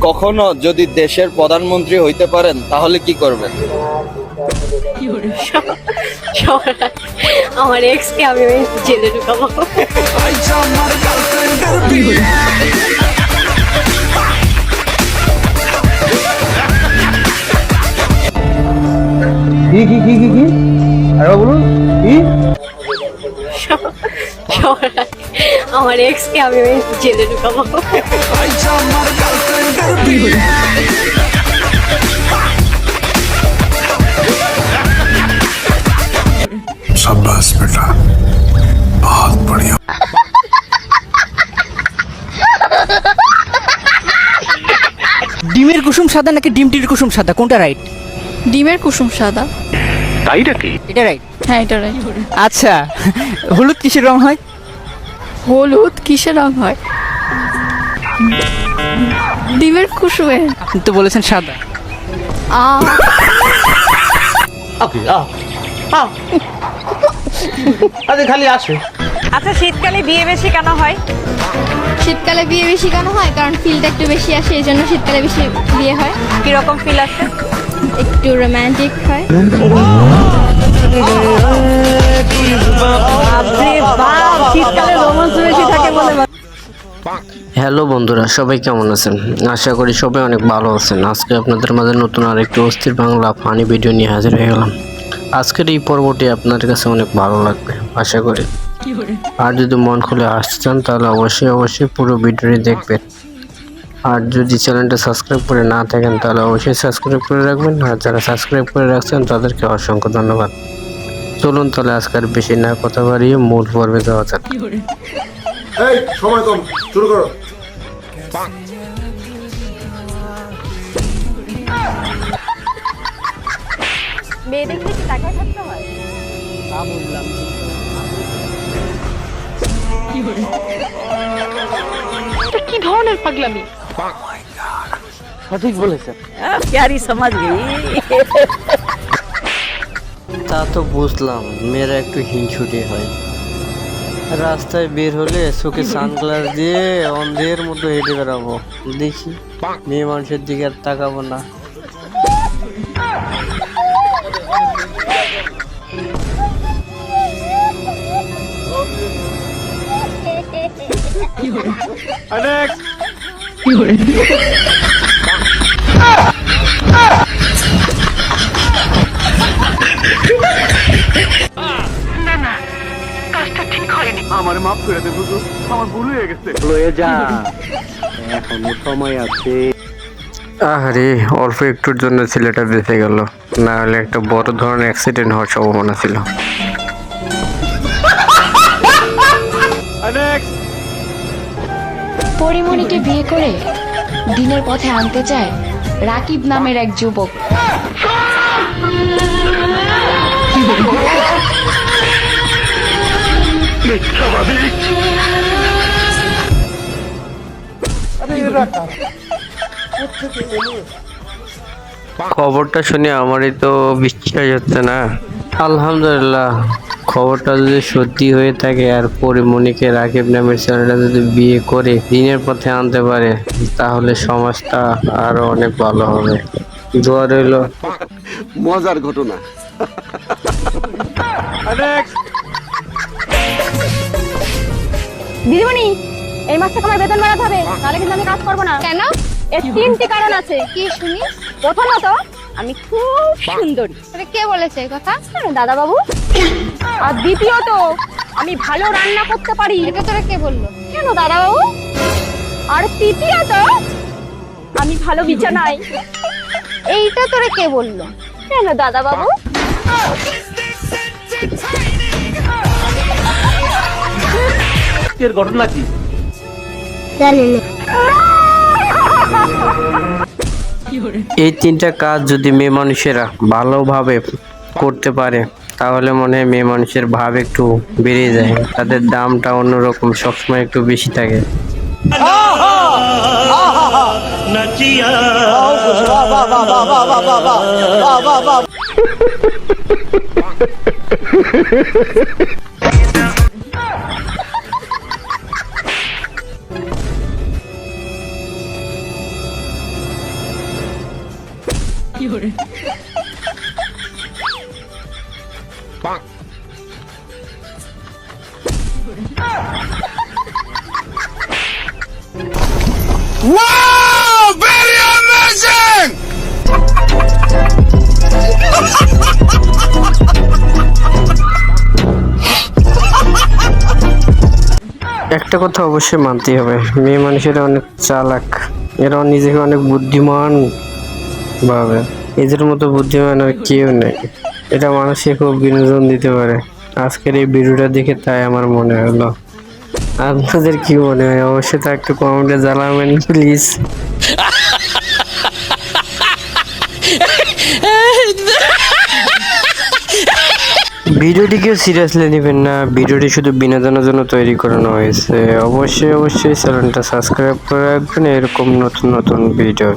কখনো যদি দেশের প্রধানমন্ত্রী হইতে পারেন তাহলে কি করবেন? আমার এক্সকে আমি জেলে ঢুকাবো। কি আরে বলুন কি? আমার এক্সকে আমি জেলে ঢুকাবো। शाबाश बेटा, बहुत बढ़िया। ডিমের কুসুম সাদা নাকি ডিমটির কুসুম সাদা, কোনটা রাইট? ডিমের কুসুম সাদা। এটা রাইট। হ্যাঁ, এটা রাইট। আচ্ছা, হলুদ কিসের রং হয়? হলুদ কিসের রং হয়? ডিমের কুসুমে। আপনি তো বলেছেন সাদা। খালি আসে। আচ্ছা, শীতকালে বিয়ে বেশি কেন হয়? শীতকালে বিয়ে বেশি কেন হয়? কারণ ফিলটা একটু বেশি আসে, এই জন্য শীতকালে বেশি বিয়ে হয়। কিরকম ফিল আছে? একটু রোমান্টিক হয়। শীতকালে রোমান্স বেশি থাকে বলে। হ্যালো বন্ধুরা, সবাই কেমন আছেন? আশা করি সবাই অনেক ভালো আছেন। আজকে আপনাদের মাঝে নতুন আরেকটি অস্থির বাংলা ফানি ভিডিও নিয়ে হাজির হয়ে গেলাম। আজকের এই পর্বটি আপনাদের কাছে অনেক ভালো লাগবে আশা করি। আর যদি মন খুলে আসতে চান তাহলে অবশ্যই পুরো ভিডিওটি দেখবেন। আর যদি চ্যানেলটা সাবস্ক্রাইব করে না থাকেন তাহলে অবশ্যই সাবস্ক্রাইব করে রাখবেন। আর যারা সাবস্ক্রাইব করে রাখছেন তাদেরকে অসংখ্য ধন্যবাদ। চলুন তাহলে আজকের বেশি না কথা বাড়িয়ে মূল পর্বে যাওয়া যাক। এই সময় কম, শুরু করো। মেয়ে দেখলে কি টাকায় থাকতে হয়? কি ধরনের পাগলামি? সঠিক বলেছেন। প্যারি সমাজ গেই। তা তো বুঝলাম, মেয়েরা একটু হিংসুটে হয়। রাস্তায় বের হলে চোখে সানগ্লাস দিয়ে অন্ধের মতো হেঁটে বেড়াবো। দেখি মেয়ে মানুষের দিকে আর তাকাবো না। আমার মাফ করে দে বুঝু, আমার ভুল হয়ে গেছে। এখনো সময় আছে। আরে অল্প একটুর জন্য ছেলেটা বেঁচে গেল, না হলে একটা বড় ধরনের অ্যাক্সিডেন্ট হওয়ার সম্ভাবনা ছিল। পরিমণিকে বিয়ে করে দিনের পথে আনতে চায় রাকিব নামের এক যুবক। খবরটা শুনে আমারই তো বিশ্বাস হচ্ছে না। আলহামদুলিল্লাহ, খবরটা যদি সত্যি হয়ে থাকে আর পরিমণিকে রাকিব নামের ছেলেটা যদি বিয়ে করে দিনের পথে আনতে পারে তাহলে সমাজটা আরো অনেক ভালো হবে। দোয়া রইল। মজার ঘটনা। দিদিমণি, এই মাস থেকে আমার বেতন বাড়াতে হবে, তাহলে কিন্তু আমি কাজ করবো না। কেন? এর তিনটি কারণ আছে। কি শুনি? প্রথমত, আমি খুব সুন্দরী। তোকে কে বলেছে এই কথা? দাদা বাবু। আর দ্বিতীয়ত, আমি ভালো রান্না করতে পারি। এটা তোরা কে বললো? কেন দাদা বাবু? আর তৃতীয়ত, আমি ভালো বিছানায়। এইটা তোরা কে বললো? কেন দাদা বাবু? এর ঘটনা কি? এই তিনটা কাজ যদি মেয়ে মানুষেরা ভালোভাবে করতে পারে তাহলে মনে হয় মেয়ে মানুষের ভাব একটু বেড়ে যায়, তাদের দামটা অন্যরকম সবসময় একটু বেশি থাকে। Wow! Very amazing! একটা কথা অবশ্যই মানতেই হবে, মেয়ে মানুষেরা অনেক চালাক, এরা নিজেকে অনেক বুদ্ধিমান ভাবে। এদের মতো বুদ্ধিমান আর কেউ নেই, এটা মানুষকে খুব বিনোদন দিতে পারে। আজকের এই ভিডিওটা দেখে তাই আমার মনে হলো। আপনাদের কি মনে হয় অবশ্যই তা একটু কমেন্টে জানাবেন প্লিজ। ভিডিওটিকে সিরিয়াসলি নেবেন না, ভিডিওটি শুধু বিনোদনের জন্য তৈরি করানো হয়েছে। অবশ্যই চ্যানেলটা সাবস্ক্রাইব করে রাখবেন এরকম নতুন নতুন ভিডিও।